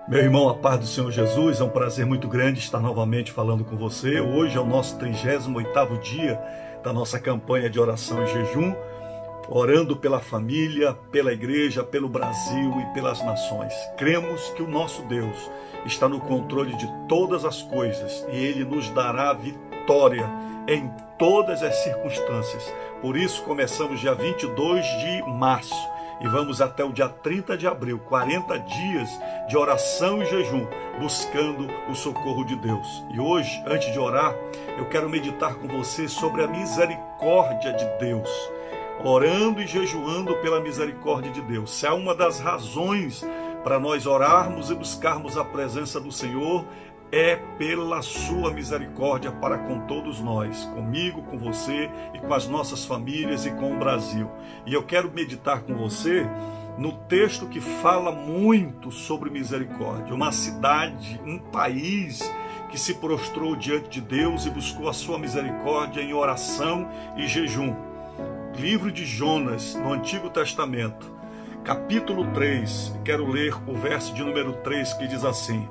Meu irmão, a paz do Senhor Jesus, é um prazer muito grande estar novamente falando com você. Hoje é o nosso 38º dia da nossa campanha de oração e jejum, orando pela família, pela igreja, pelo Brasil e pelas nações. Cremos que o nosso Deus está no controle de todas as coisas e Ele nos dará vitória em todas as circunstâncias. Por isso começamos dia 22 de março. E vamos até o dia 30 de abril, 40 dias de oração e jejum, buscando o socorro de Deus. E hoje, antes de orar, eu quero meditar com você sobre a misericórdia de Deus. Orando e jejuando pela misericórdia de Deus. Se há uma das razões para nós orarmos e buscarmos a presença do Senhor, é pela sua misericórdia para com todos nós, comigo, com você e com as nossas famílias e com o Brasil. E eu quero meditar com você no texto que fala muito sobre misericórdia. Uma cidade, um país que se prostrou diante de Deus e buscou a sua misericórdia em oração e jejum. Livro de Jonas, no Antigo Testamento, capítulo 3, quero ler o verso de número 3, que diz assim: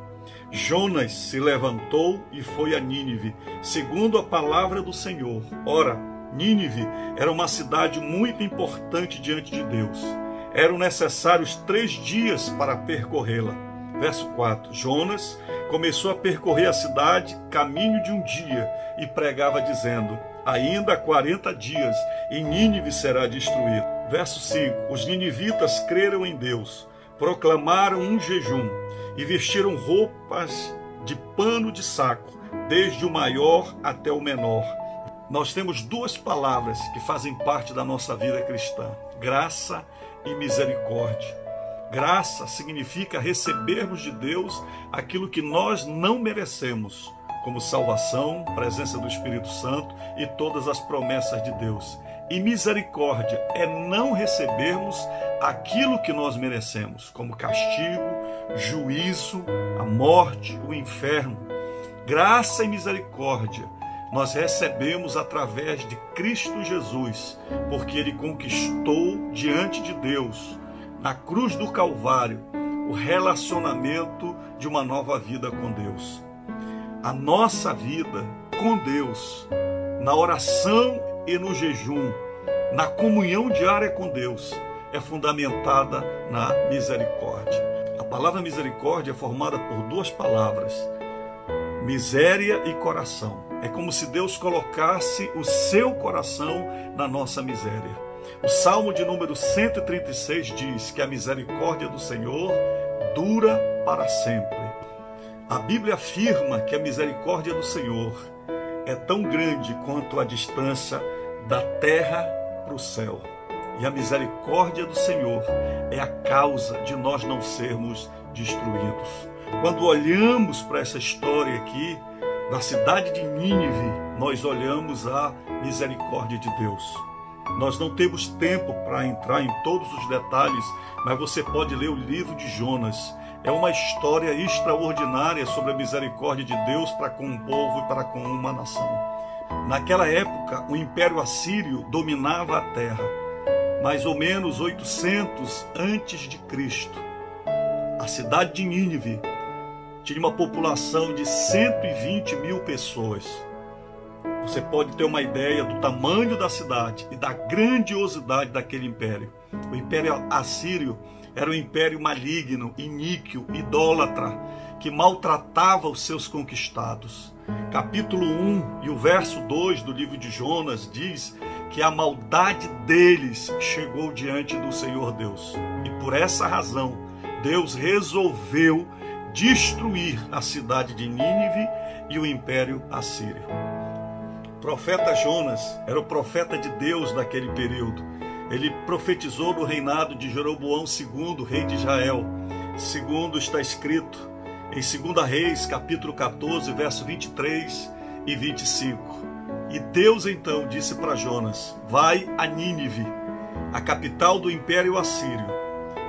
Jonas se levantou e foi a Nínive, segundo a palavra do Senhor. Ora, Nínive era uma cidade muito importante diante de Deus. Eram necessários 3 dias para percorrê-la. Verso 4. Jonas começou a percorrer a cidade, caminho de um dia, e pregava dizendo: ainda 40 dias, e Nínive será destruída. Verso 5. Os ninivitas creram em Deus, proclamaram um jejum e vestiram roupas de pano de saco, desde o maior até o menor. Nós temos 2 palavras que fazem parte da nossa vida cristã: graça e misericórdia. Graça significa recebermos de Deus aquilo que nós não merecemos, como salvação, presença do Espírito Santo e todas as promessas de Deus. E misericórdia é não recebermos aquilo que nós merecemos, como castigo, juízo, a morte, o inferno. Graça e misericórdia nós recebemos através de Cristo Jesus, porque Ele conquistou diante de Deus, na cruz do Calvário, o relacionamento de uma nova vida com Deus. A nossa vida com Deus, na oração e no jejum, na comunhão diária com Deus, é fundamentada na misericórdia. A palavra misericórdia é formada por 2 palavras: miséria e coração. É como se Deus colocasse o seu coração na nossa miséria. O Salmo de número 136 diz que a misericórdia do Senhor dura para sempre. A Bíblia afirma que a misericórdia do Senhor é tão grande quanto a distância da terra para o céu. E a misericórdia do Senhor é a causa de nós não sermos destruídos. Quando olhamos para essa história aqui, da cidade de Nínive, nós olhamos a misericórdia de Deus. Nós não temos tempo para entrar em todos os detalhes, mas você pode ler o livro de Jonas. É uma história extraordinária sobre a misericórdia de Deus para com um povo e para com uma nação. Naquela época, o Império Assírio dominava a terra, mais ou menos 800 antes de Cristo. A cidade de Nínive tinha uma população de 120 mil pessoas. Você pode ter uma ideia do tamanho da cidade e da grandiosidade daquele império. O Império Assírio era um império maligno, iníquo, idólatra, que maltratava os seus conquistados. Capítulo 1 e o verso 2 do livro de Jonas diz que a maldade deles chegou diante do Senhor Deus. E por essa razão, Deus resolveu destruir a cidade de Nínive e o Império Assírio. O profeta Jonas era o profeta de Deus naquele período. Ele profetizou no reinado de Jeroboão II, rei de Israel. Segundo está escrito em 2 Reis, capítulo 14, verso 23 e 25. E Deus então disse para Jonas: vai a Nínive, a capital do Império Assírio,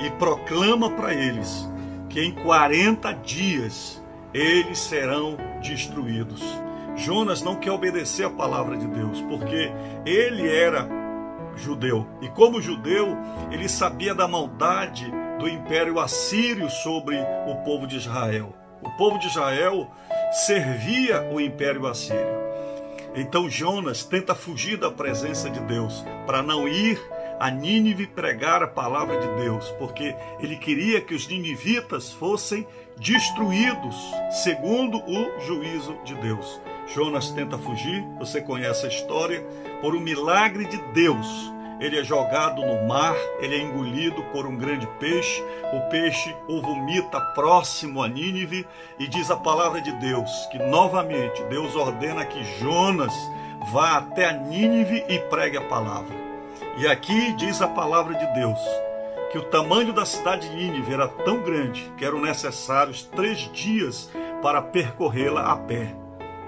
e proclama para eles que em 40 dias eles serão destruídos. Jonas não quer obedecer a palavra de Deus, porque ele era judeu. E como judeu, ele sabia da maldade do Império Assírio sobre o povo de Israel. O povo de Israel servia o Império Assírio. Então Jonas tenta fugir da presença de Deus para não ir a Nínive pregar a palavra de Deus, porque ele queria que os ninivitas fossem destruídos segundo o juízo de Deus. Jonas tenta fugir, você conhece a história, por um milagre de Deus. Ele é jogado no mar, ele é engolido por um grande peixe, o peixe o vomita próximo a Nínive, e diz a palavra de Deus que novamente Deus ordena que Jonas vá até a Nínive e pregue a palavra. E aqui diz a palavra de Deus que o tamanho da cidade de Nínive era tão grande que eram necessários 3 dias para percorrê-la a pé.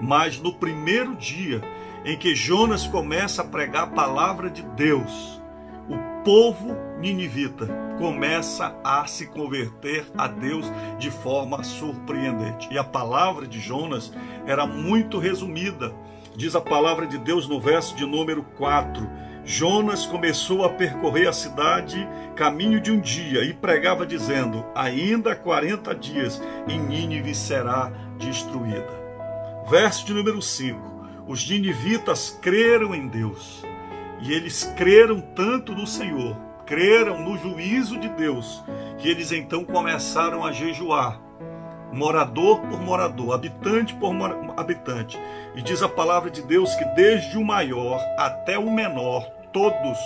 Mas no primeiro dia em que Jonas começa a pregar a palavra de Deus, o povo ninivita começa a se converter a Deus de forma surpreendente. E a palavra de Jonas era muito resumida. Diz a palavra de Deus no verso de número 4. Jonas começou a percorrer a cidade caminho de um dia e pregava dizendo: ainda 40 dias e Nínive será destruída. Verso de número 5. Os ninivitas creram em Deus, e eles creram tanto no Senhor, creram no juízo de Deus, que eles então começaram a jejuar, morador por morador, habitante por habitante. E diz a palavra de Deus que desde o maior até o menor, todos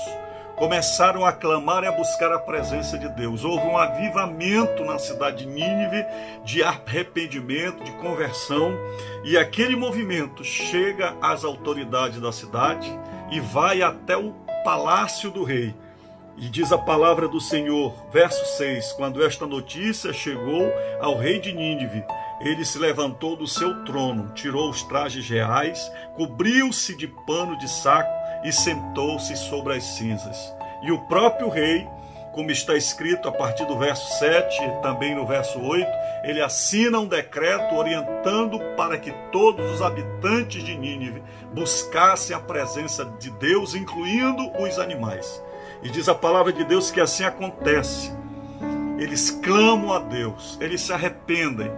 começaram a clamar e a buscar a presença de Deus. Houve um avivamento na cidade de Nínive, de arrependimento, de conversão, e aquele movimento chega às autoridades da cidade e vai até o palácio do rei. E diz a palavra do Senhor, verso 6, quando esta notícia chegou ao rei de Nínive, ele se levantou do seu trono, tirou os trajes reais, cobriu-se de pano de saco e sentou-se sobre as cinzas. E o próprio rei, como está escrito a partir do verso 7 e também no verso 8, ele assina um decreto orientando para que todos os habitantes de Nínive buscassem a presença de Deus, incluindo os animais. E diz a palavra de Deus que assim acontece. Eles clamam a Deus, eles se arrependem,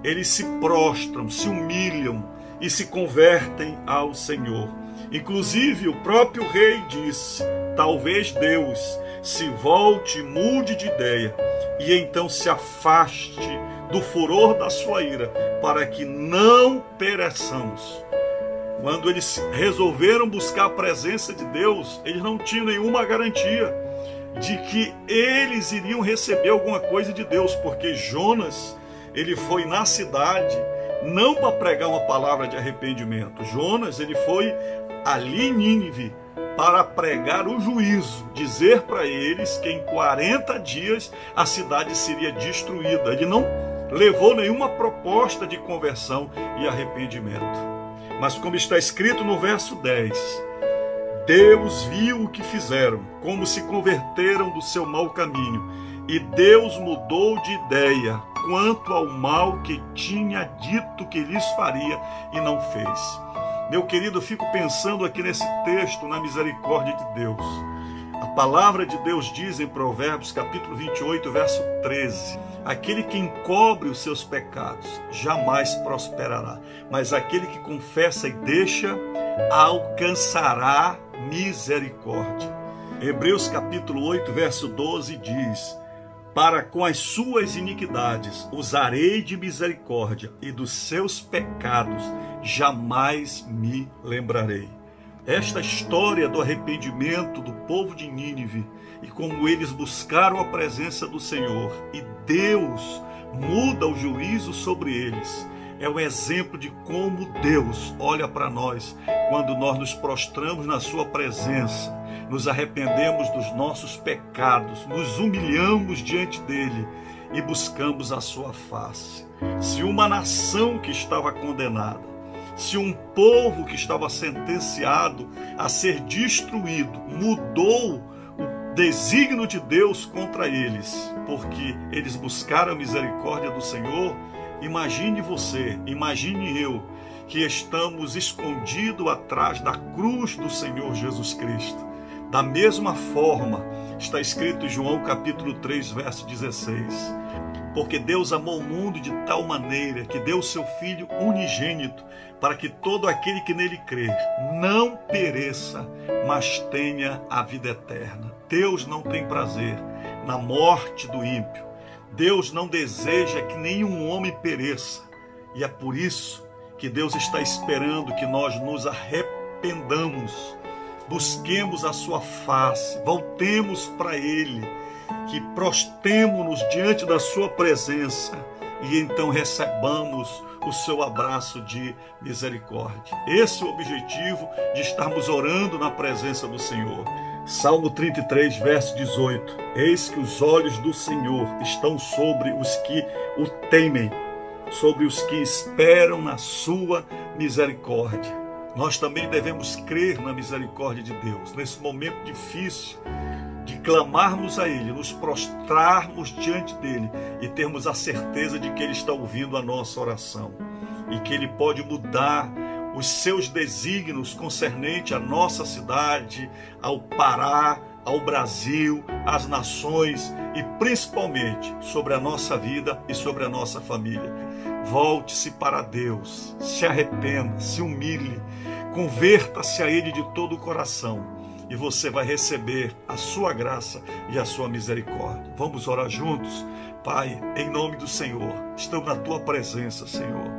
eles se prostram, se humilham e se convertem ao Senhor. Inclusive o próprio rei disse: talvez Deus se volte e mude de ideia e então se afaste do furor da sua ira, para que não pereçamos. Quando eles resolveram buscar a presença de Deus, eles não tinham nenhuma garantia de que eles iriam receber alguma coisa de Deus, porque Jonas, ele foi na cidade não para pregar uma palavra de arrependimento. Jonas, ele foi ali em Nínive para pregar o juízo, dizer para eles que em 40 dias a cidade seria destruída. Ele não levou nenhuma proposta de conversão e arrependimento. Mas como está escrito no verso 10, Deus viu o que fizeram, como se converteram do seu mau caminho, e Deus mudou de ideia quanto ao mal que tinha dito que lhes faria e não fez. Meu querido, eu fico pensando aqui nesse texto, na misericórdia de Deus. A palavra de Deus diz em Provérbios, capítulo 28, verso 13, aquele que encobre os seus pecados jamais prosperará, mas aquele que confessa e deixa alcançará misericórdia. Hebreus capítulo 8, verso 12 diz: para com as suas iniquidades usarei de misericórdia, e dos seus pecados jamais me lembrarei. Esta história do arrependimento do povo de Nínive e como eles buscaram a presença do Senhor e Deus muda o juízo sobre eles, é um exemplo de como Deus olha para nós quando nós nos prostramos na sua presença, nos arrependemos dos nossos pecados, nos humilhamos diante dele e buscamos a sua face. Se uma nação que estava condenada, se um povo que estava sentenciado a ser destruído mudou o desígnio de Deus contra eles, porque eles buscaram a misericórdia do Senhor, imagine você, imagine eu, que estamos escondidos atrás da cruz do Senhor Jesus Cristo. Da mesma forma, está escrito em João capítulo 3, verso 16. Porque Deus amou o mundo de tal maneira que deu o seu Filho unigênito, para que todo aquele que nele crer não pereça, mas tenha a vida eterna. Deus não tem prazer na morte do ímpio. Deus não deseja que nenhum homem pereça. E é por isso que Deus está esperando que nós nos arrependamos, busquemos a sua face, voltemos para Ele, que prostemos-nos diante da sua presença e então recebamos o seu abraço de misericórdia. Esse é o objetivo de estarmos orando na presença do Senhor. Salmo 33, verso 18. Eis que os olhos do Senhor estão sobre os que o temem, sobre os que esperam na sua misericórdia. Nós também devemos crer na misericórdia de Deus. Nesse momento difícil, de clamarmos a Ele, nos prostrarmos diante dEle e termos a certeza de que Ele está ouvindo a nossa oração e que Ele pode mudar os seus desígnios concernente à nossa cidade, ao Pará, ao Brasil, às nações e principalmente sobre a nossa vida e sobre a nossa família. Volte-se para Deus, se arrependa, se humilhe, converta-se a Ele de todo o coração e você vai receber a sua graça e a sua misericórdia. Vamos orar juntos? Pai, em nome do Senhor, estamos na Tua presença, Senhor.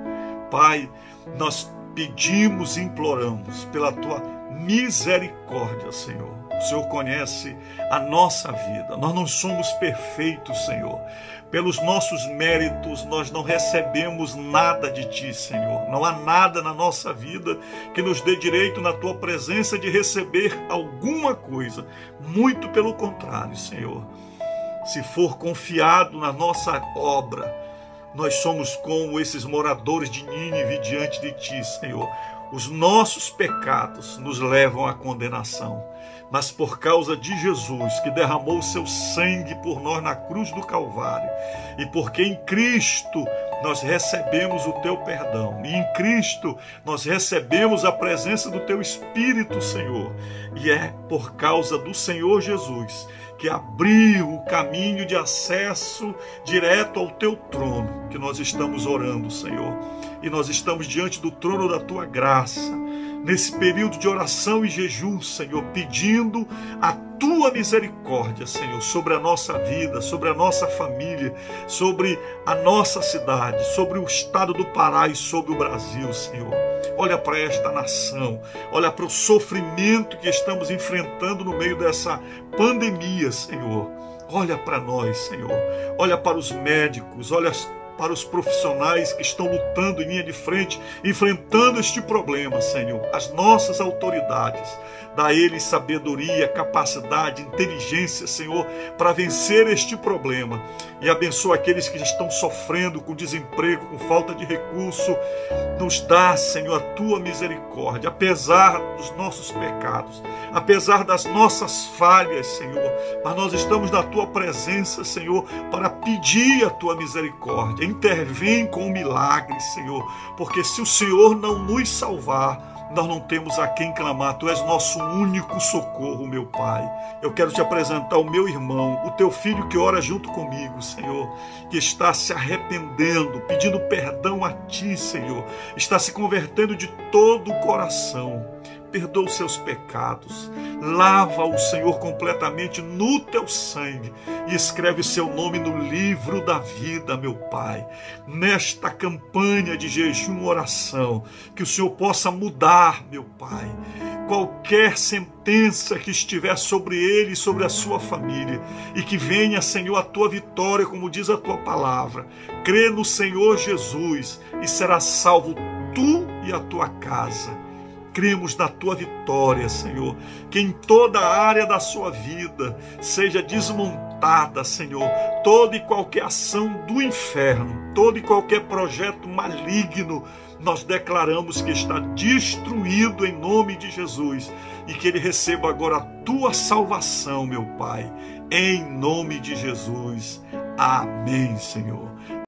Pai, nós pedimos e imploramos pela Tua misericórdia, Senhor. O Senhor conhece a nossa vida. Nós não somos perfeitos, Senhor. Pelos nossos méritos, nós não recebemos nada de Ti, Senhor. Não há nada na nossa vida que nos dê direito na Tua presença de receber alguma coisa. Muito pelo contrário, Senhor. Se for confiado na nossa obra, nós somos como esses moradores de Nínive diante de Ti, Senhor. Os nossos pecados nos levam à condenação. Mas por causa de Jesus, que derramou o seu sangue por nós na cruz do Calvário, e porque em Cristo nós recebemos o Teu perdão, e em Cristo nós recebemos a presença do Teu Espírito, Senhor, e é por causa do Senhor Jesus que abriu o caminho de acesso direto ao Teu trono, que nós estamos orando, Senhor, e nós estamos diante do trono da Tua graça, nesse período de oração e jejum, Senhor, pedindo a Tua misericórdia, Senhor, sobre a nossa vida, sobre a nossa família, sobre a nossa cidade, sobre o estado do Pará e sobre o Brasil, Senhor. Olha para esta nação, olha para o sofrimento que estamos enfrentando no meio dessa pandemia, Senhor. Olha para nós, Senhor. Olha para os médicos, olha para os profissionais que estão lutando em linha de frente, enfrentando este problema, Senhor. As nossas autoridades, dá a eles sabedoria, capacidade, inteligência, Senhor, para vencer este problema. E abençoa aqueles que estão sofrendo com desemprego, com falta de recurso. Nos dá, Senhor, a Tua misericórdia, apesar dos nossos pecados, apesar das nossas falhas, Senhor. Mas nós estamos na Tua presença, Senhor, para pedir a Tua misericórdia. Intervém com o milagre, Senhor, porque se o Senhor não nos salvar, nós não temos a quem clamar. Tu és nosso único socorro, meu Pai. Eu quero te apresentar o meu irmão, o teu filho que ora junto comigo, Senhor, que está se arrependendo, pedindo perdão a Ti, Senhor, está se convertendo de todo o coração. Perdoa os seus pecados, lava-o, Senhor, completamente no Teu sangue e escreve o seu nome no livro da vida, meu Pai. Nesta campanha de jejum e oração, que o Senhor possa mudar, meu Pai, qualquer sentença que estiver sobre ele e sobre a sua família, e que venha, Senhor, a Tua vitória, como diz a Tua palavra. Crê no Senhor Jesus e será salvo tu e a tua casa. Cremos na Tua vitória, Senhor, que em toda a área da sua vida seja desmontada, Senhor, toda e qualquer ação do inferno, todo e qualquer projeto maligno, nós declaramos que está destruído em nome de Jesus e que ele receba agora a Tua salvação, meu Pai, em nome de Jesus. Amém, Senhor.